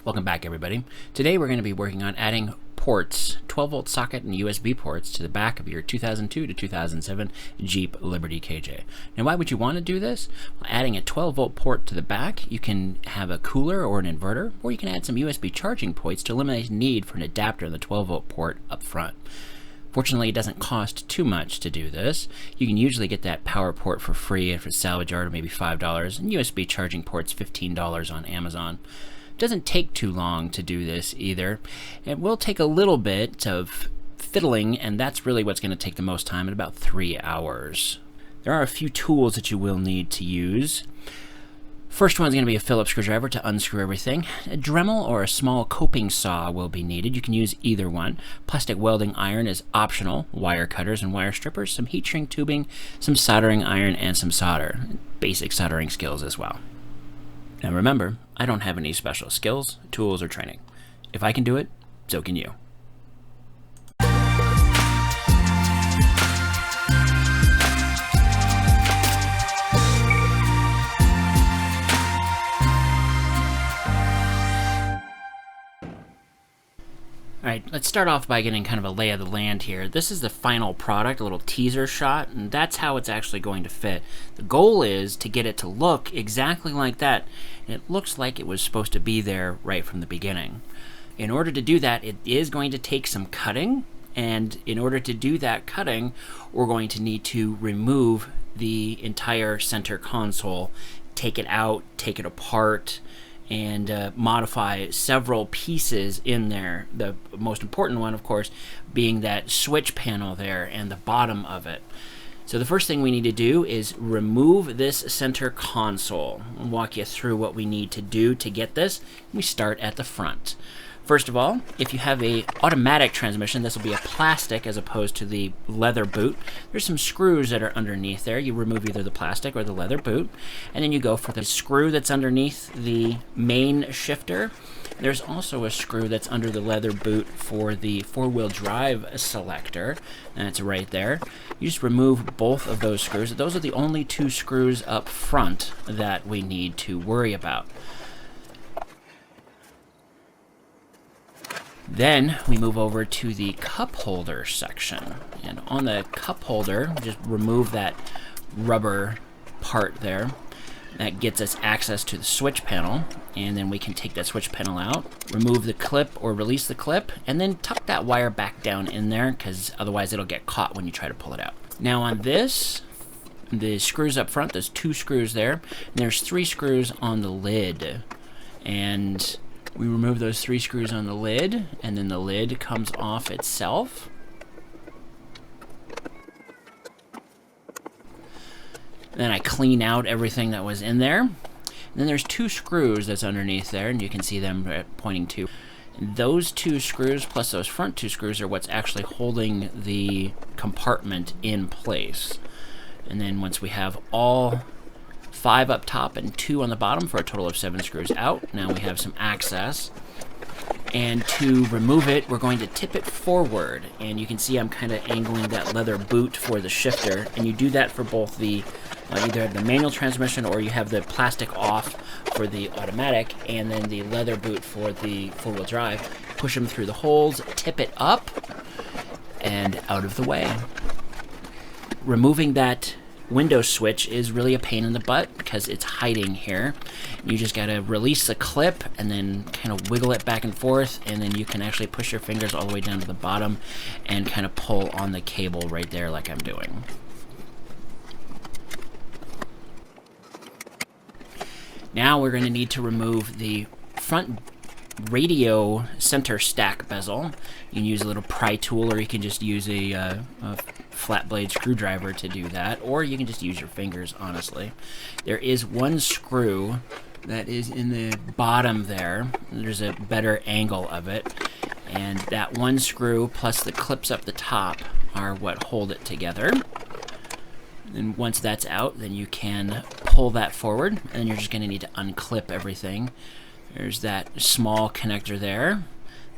Welcome back, everybody. Today we're going to be working on adding ports, 12-volt socket and USB ports to the back of your 2002 to 2007 Jeep Liberty KJ. Now, why would you want to do this? Well, adding a 12-volt port to the back, you can have a cooler or an inverter, or you can add some USB charging ports to eliminate the need for an adapter in the 12-volt port up front. Fortunately, it doesn't cost too much to do this. You can usually get that power port for free if it's salvage yard, or maybe $5, and USB charging ports $15 on Amazon. Doesn't take too long to do this either. It will take a little bit of fiddling, and that's really what's going to take the most time, at about 3 hours. There are a few tools that you will need to use. First one's going to be a Phillips screwdriver to unscrew everything. A Dremel or a small coping saw will be needed. You can use either one. Plastic welding iron is optional. Wire cutters and wire strippers, some heat shrink tubing, some soldering iron, and some solder. Basic soldering skills as well. Now remember, I don't have any special skills, tools, or training. If I can do it, so can you. Alright, let's start off by getting kind of a lay of the land here. This is the final product, a little teaser shot, and that's how it's actually going to fit. The goal is to get it to look exactly like that, and it looks like it was supposed to be there right from the beginning. In order to do that, it is going to take some cutting, and in order to do that cutting, we're going to need to remove the entire center console, take it out, take it apart, and modify several pieces in there. The most important one, of course, being that switch panel there and the bottom of it. So the first thing we need to do is remove this center console. I'll walk you through what we need to do to get this. We start at the front. First of all, if you have a automatic transmission, this will be a plastic as opposed to the leather boot. There's some screws that are underneath there. You remove either the plastic or the leather boot, and then you go for the screw that's underneath the main shifter. There's also a screw that's under the leather boot for the four-wheel drive selector, and it's right there. You just remove both of those screws. Those are the only two screws up front that we need to worry about. Then we move over to the cup holder section, and on the cup holder, just remove that rubber part there. That gets us access to the switch panel, and then we can take that switch panel out, remove the clip or release the clip, and then tuck that wire back down in there, because otherwise it'll get caught when you try to pull it out. Now on this, the screws up front, there's two screws there, and there's 3 screws on the lid, and we remove those 3 screws on the lid, and then the lid comes off itself. Then I clean out everything that was in there. And then there's 2 screws that's underneath there, and you can see them pointing to. And those 2 screws plus those front 2 screws are what's actually holding the compartment in place. And then once we have all 5 up top and 2 on the bottom for a total of 7 screws out. Now we have some access. And to remove it, we're going to tip it forward. And you can see I'm kind of angling that leather boot for the shifter. And you do that for both the either the manual transmission, or you have the plastic off for the automatic, and then the leather boot for the four-wheel drive. Push them through the holes, tip it up, and out of the way. Removing that window switch is really a pain in the butt because it's hiding here. You just gotta release the clip and then kind of wiggle it back and forth, and then you can actually push your fingers all the way down to the bottom and kind of pull on the cable right there like I'm doing. Now we're going to need to remove the front radio center stack bezel. You can use a little pry tool, or you can just use a flat blade screwdriver to do that, or you can just use your fingers, honestly. There is 1 screw that is in the bottom there. There's a better angle of it, and that 1 screw plus the clips up the top are what hold it together. And once that's out, then you can pull that forward, and you're just going to need to unclip everything. There's that small connector there.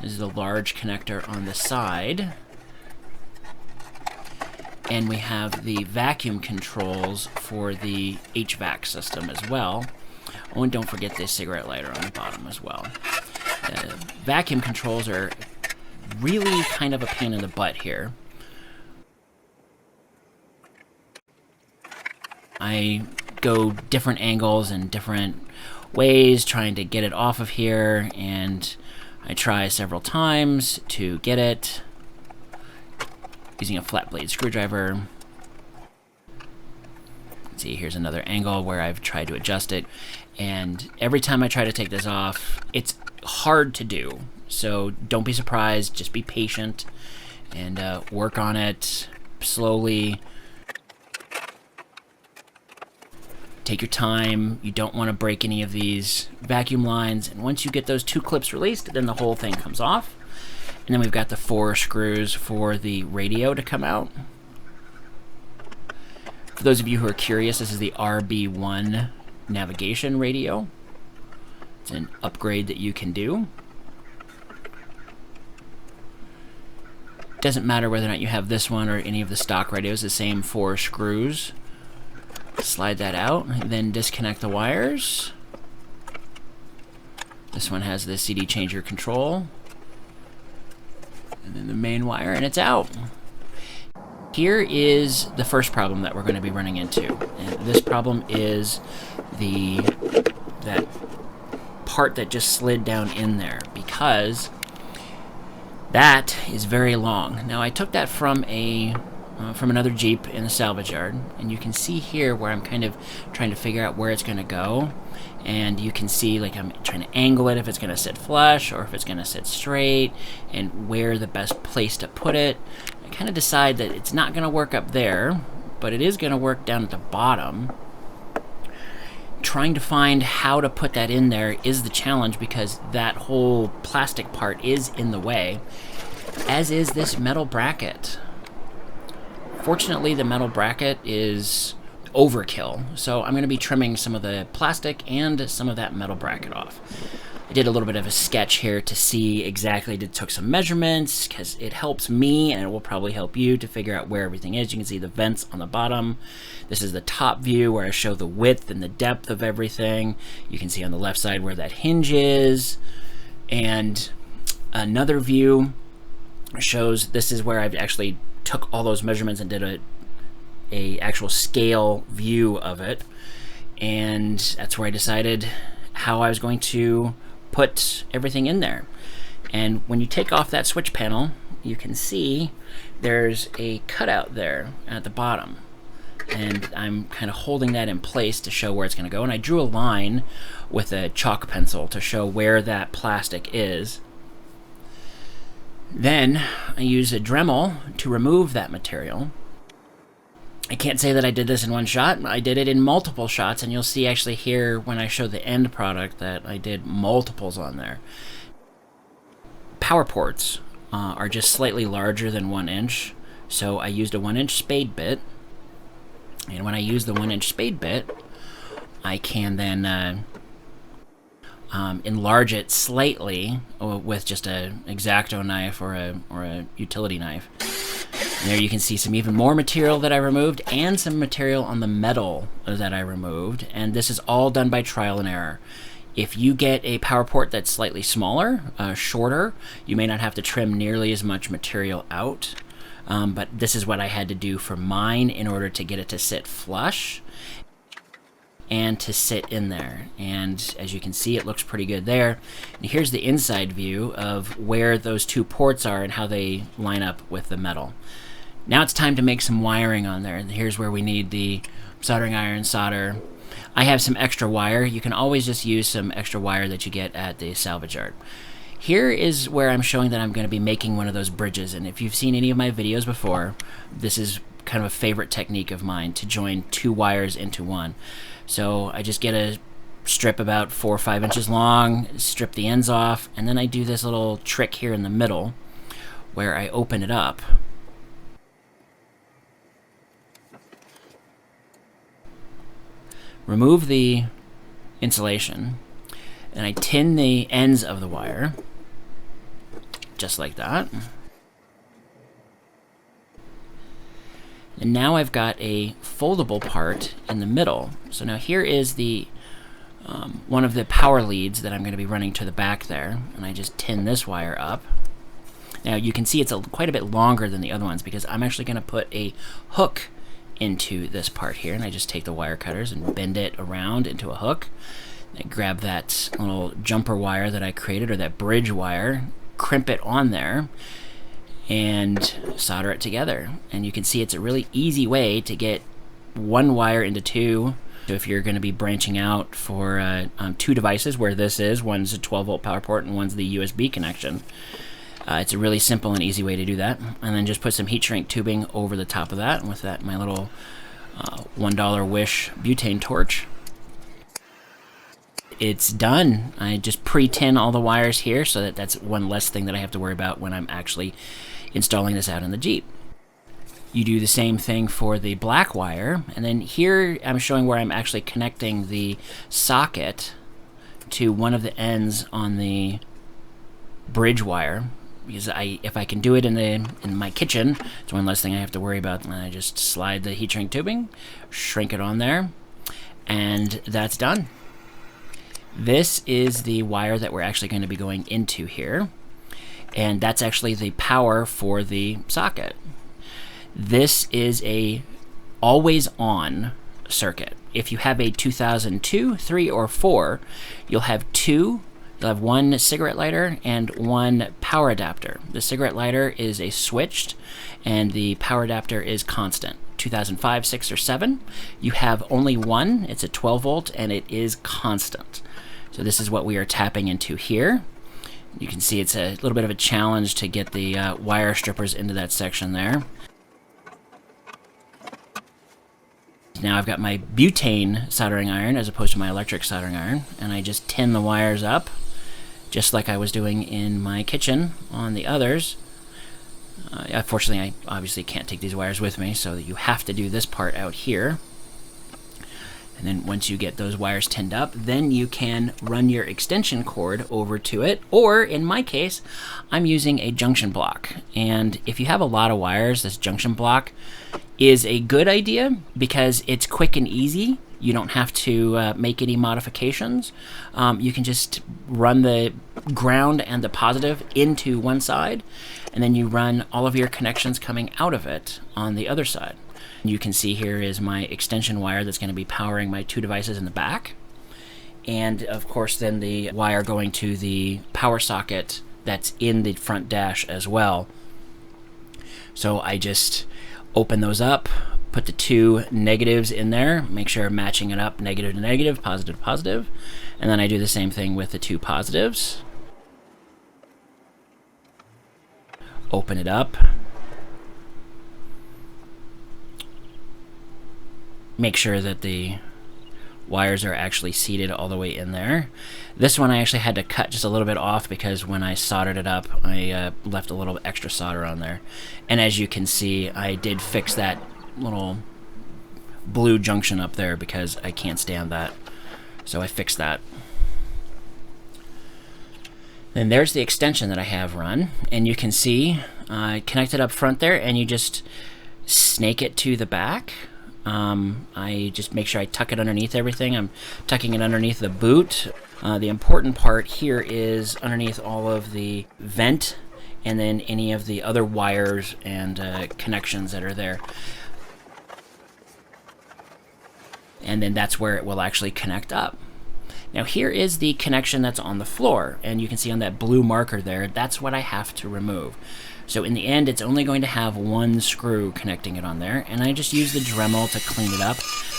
This is the large connector on the side. And we have the vacuum controls for the HVAC system as well. Oh, and don't forget the cigarette lighter on the bottom as well. Vacuum controls are really kind of a pain in the butt here. I go different angles and different ways trying to get it off of here, and I try several times to get it using a flat blade screwdriver. See, here's another angle where I've tried to adjust it, and every time I try to take this off, it's hard to do. So don't be surprised, just be patient and work on it slowly. Take your time. You don't want to break any of these vacuum lines, and once you get those 2 clips released, then the whole thing comes off. And then we've got the 4 screws for the radio to come out. For those of you who are curious, this is the RB1 navigation radio. It's an upgrade that you can do. Doesn't matter whether or not you have this one or any of the stock radios, the same 4 screws. Slide that out, and then disconnect the wires. This one has the CD changer control. And then the main wire, and it's out. Here is the first problem that we're going to be running into. And this problem is that part that just slid down in there, because that is very long. Now I took that from another Jeep in the salvage yard, and you can see here where I'm kind of trying to figure out where it's going to go. And you can see, like, I'm trying to angle it if it's going to sit flush or if it's going to sit straight, and where the best place to put it. I kind of decide that it's not going to work up there, but it is going to work down at the bottom. Trying to find how to put that in there is the challenge, because that whole plastic part is in the way, as is this metal bracket. Fortunately, the metal bracket is overkill, so I'm going to be trimming some of the plastic and some of that metal bracket off. I did a little bit of a sketch here to see exactly, took some measurements, because it helps me and it will probably help you to figure out where everything is. You can see the vents on the bottom. This is the top view where I show the width and the depth of everything. You can see on the left side where that hinge is, and another view shows this is where I've actually took all those measurements and did a actual scale view of it, and that's where I decided how I was going to put everything in there. And when you take off that switch panel, you can see there's a cutout there at the bottom, and I'm kind of holding that in place to show where it's going to go. And I drew a line with a chalk pencil to show where that plastic is. Then I use a Dremel to remove that material. I can't say that I did this in one shot. I did it in multiple shots, and you'll see actually here when I show the end product that I did multiples on there. Power ports are just slightly larger than 1 inch, so I used a 1-inch spade bit. And when I use the 1-inch spade bit, I can then enlarge it slightly with just an X-Acto knife or a utility knife. And there you can see some even more material that I removed, and some material on the metal that I removed, and this is all done by trial and error. If you get a power port that's slightly smaller, shorter, you may not have to trim nearly as much material out, but this is what I had to do for mine in order to get it to sit flush and to sit in there. And as you can see, it looks pretty good there. And here's the inside view of where those 2 ports are and how they line up with the metal. Now it's time to make some wiring on there, and here's where we need the soldering iron solder. I have some extra wire. You can always just use some extra wire that you get at the salvage yard. Here is where I'm showing that I'm going to be making one of those bridges, and if you've seen any of my videos before, this is kind of a favorite technique of mine, to join 2 wires into one. So I just get a strip about 4 or 5 inches long, strip the ends off, and then I do this little trick here in the middle where I open it up. Remove the insulation, and I tin the ends of the wire, just like that. And now I've got a foldable part in the middle. So now here is the one of the power leads that I'm going to be running to the back there, and I just tin this wire up. Now you can see it's quite a bit longer than the other ones because I'm actually going to put a hook into this part here, and I just take the wire cutters and bend it around into a hook. I grab that little jumper wire that I created, or that bridge wire, crimp it on there, and solder it together. And you can see it's a really easy way to get one wire into two. So if you're going to be branching out for two devices, where this is, one's a 12-volt power port and one's the USB connection, it's a really simple and easy way to do that. And then just put some heat shrink tubing over the top of that, and with that, my little $1 Wish butane torch. It's done. I just pre-tin all the wires here, so that that's one less thing that I have to worry about when I'm actually installing this out in the Jeep. You do the same thing for the black wire, and then here I'm showing where I'm actually connecting the socket to one of the ends on the bridge wire, because if I can do it in my kitchen, it's one less thing I have to worry about. And I just slide the heat shrink tubing, shrink it on there, and that's done. This is the wire that we're actually going to be going into here, and that's actually the power for the socket. This is a always-on circuit. If you have a 2002, 3, or 4, you'll have one cigarette lighter and one power adapter. The cigarette lighter is a switched, and the power adapter is constant. 2005, 6, or 7, you have only one. It's a 12-volt, and it is constant. So this is what we are tapping into here. You can see it's a little bit of a challenge to get the wire strippers into that section there. Now I've got my butane soldering iron as opposed to my electric soldering iron, and I just tin the wires up just like I was doing in my kitchen on the others. Unfortunately, I obviously can't take these wires with me, so you have to do this part out here. And then once you get those wires tinned up, then you can run your extension cord over to it, or in my case, I'm using a junction block. And if you have a lot of wires, this junction block is a good idea because it's quick and easy. You don't have to make any modifications. You can just run the ground and the positive into one side, and then you run all of your connections coming out of it on the other side. You can see here is my extension wire that's going to be powering my two devices in the back. And of course then the wire going to the power socket that's in the front dash as well. So I just open those up, put the two negatives in there, make sure I'm matching it up, negative to negative, positive to positive. And then I do the same thing with the two positives. Open it up. Make sure that the wires are actually seated all the way in there. This one I actually had to cut just a little bit off because when I soldered it up, I left a little extra solder on there. And as you can see, I did fix that little blue junction up there because I can't stand that. So I fixed that. Then there's the extension that I have run, and you can see I connected up front there, and you just snake it to the back. I just make sure I tuck it underneath everything. I'm tucking it underneath the boot. The important part here is underneath all of the vent and then any of the other wires and connections that are there. And then that's where it will actually connect up. Now here is the connection that's on the floor, and you can see on that blue marker there, that's what I have to remove. So in the end, it's only going to have one screw connecting it on there, and I just use the Dremel to clean it up.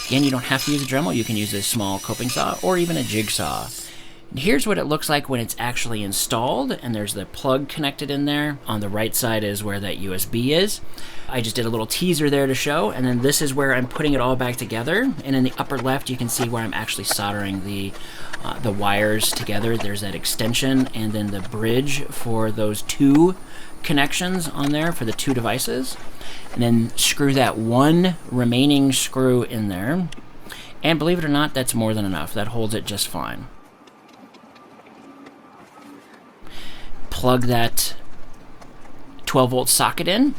Again, you don't have to use a Dremel, you can use a small coping saw or even a jigsaw. And here's what it looks like when it's actually installed, and there's the plug connected in there. On the right side is where that USB is. I just did a little teaser there to show, and then this is where I'm putting it all back together. And in the upper left, you can see where I'm actually soldering the wires together. There's that extension, and then the bridge for those two connections on there for the two devices. And then screw that one remaining screw in there. And believe it or not, that's more than enough. That holds it just fine. Plug that 12-volt socket in,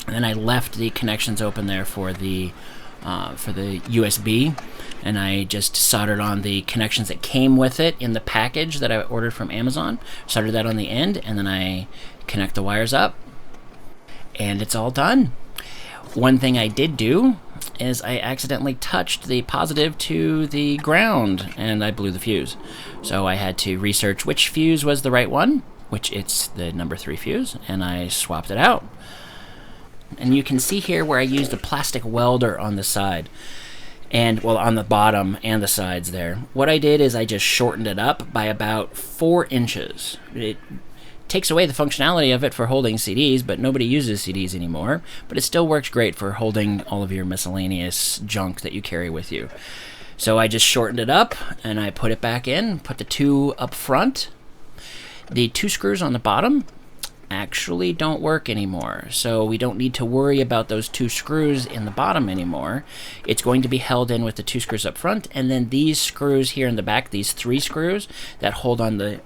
and then I left the connections open there for the USB, and I just soldered on the connections that came with it in the package that I ordered from Amazon. Soldered that on the end, and then I connect the wires up, and it's all done. One thing I did do is I accidentally touched the positive to the ground, and I blew the fuse. So I had to research which fuse was the right one, which it's the number 3 fuse, and I swapped it out. And you can see here where I used a plastic welder on the side, and well, on the bottom and the sides there. What I did is I just shortened it up by about 4 inches. It takes away the functionality of it for holding CDs, but nobody uses CDs anymore. But it still works great for holding all of your miscellaneous junk that you carry with you. So I just shortened it up, and I put it back in, put the 2 up front. The 2 screws on the bottom actually don't work anymore, so we don't need to worry about those 2 screws in the bottom anymore. It's going to be held in with the 2 screws up front, and then these screws here in the back, these 3 screws that hold on the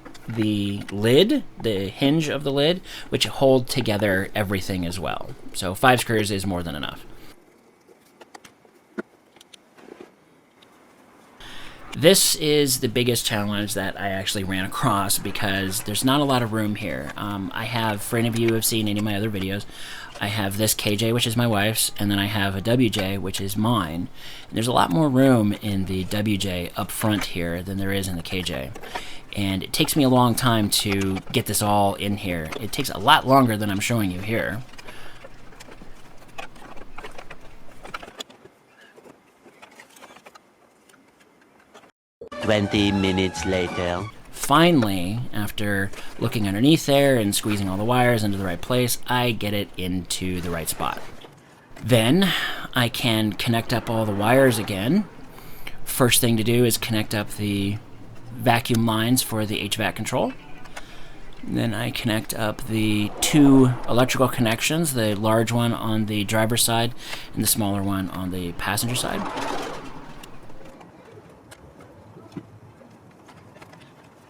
lid, the hinge of the lid, which hold together everything as well. So 5 screws is more than enough. This is the biggest challenge that I actually ran across because there's not a lot of room here. I have, for any of you who have seen any of my other videos, I have this KJ, which is my wife's, and then I have a WJ, which is mine. And there's a lot more room in the WJ up front here than there is in the KJ. And it takes me a long time to get this all in here. It takes a lot longer than I'm showing you here. "20 minutes later." Finally, after looking underneath there and squeezing all the wires into the right place, I get it into the right spot. Then I can connect up all the wires again. First thing to do is connect up the vacuum lines for the HVAC control. Then I connect up the 2 electrical connections, the large one on the driver's side and the smaller one on the passenger side.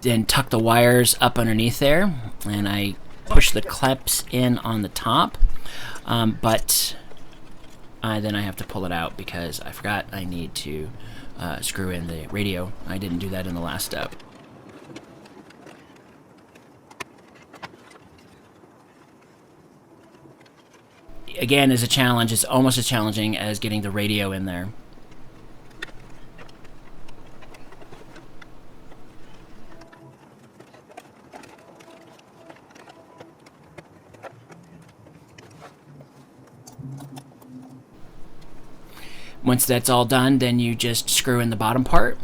Then tuck the wires up underneath there, and I push the clips in on the top, but then I have to pull it out because I forgot I need to screw in the radio. I didn't do that in the last step. Again, is a challenge. It's almost as challenging as getting the radio in there. Once that's all done, then you just screw in the bottom part.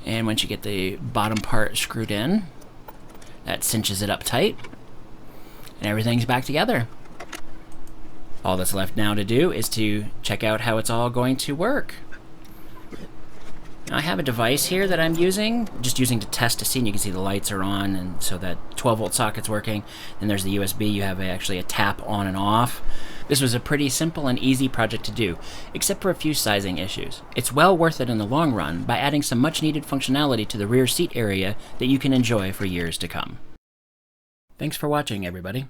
And once you get the bottom part screwed in, that cinches it up tight. And everything's back together. All that's left now to do is to check out how it's all going to work. I have a device here that I'm just using to test to see, and you can see the lights are on, and so that 12-volt socket's working. Then there's the USB. You have actually a tap on and off. This was a pretty simple and easy project to do, except for a few sizing issues. It's well worth it in the long run by adding some much-needed functionality to the rear seat area that you can enjoy for years to come. Thanks for watching, everybody.